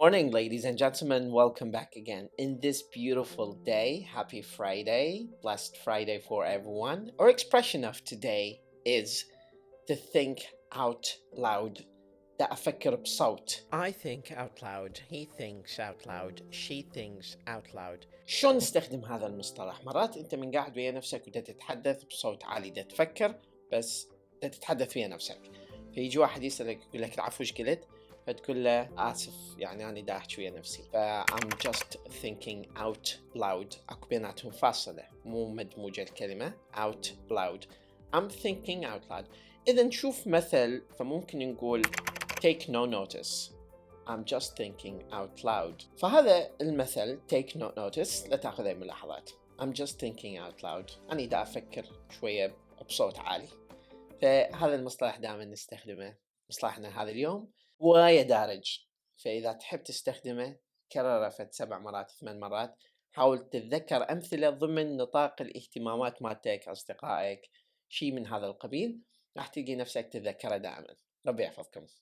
Morning, ladies and gentlemen. Welcome back again. In this beautiful day, happy Friday, blessed Friday for everyone. Our expression of today is to think out loud. د. افكر بصوت. I think out loud, he thinks out loud, she thinks out loud. شلون نستخدم هذا المصطلح؟ مرات انت من قاعد ويا نفسك ودا تتحدث بصوت عالي، دا تفكر بس دا تتحدث ويا نفسك، فيجي واحد يسألك يقول لك العفو ايش قلت؟ فتقول له آسف يعني أنا دا أحكي ويا نفسي. I'm just thinking out loud. أكو بيناتهم فاصلة مو مدموجة الكلمة out loud. I'm thinking out loud. إذا نشوف مثل فممكن نقول take no notice. I'm just thinking out loud. فهذا المثل take no notice لا تأخذ أي ملاحظات. I'm just thinking out loud. أنا دا أفكر شوية بصوت عالي. فهذا المصطلح دائما نستخدمه. مصطلحنا هذا اليوم وايد دارج، فإذا تحب تستخدمه كرره 7 مرات 8 مرات. حاول تتذكر أمثلة ضمن نطاق الاهتمامات مالتك، أصدقائك، شيء من هذا القبيل، راح تلقي نفسك تتذكره دائما. ربي يحفظكم.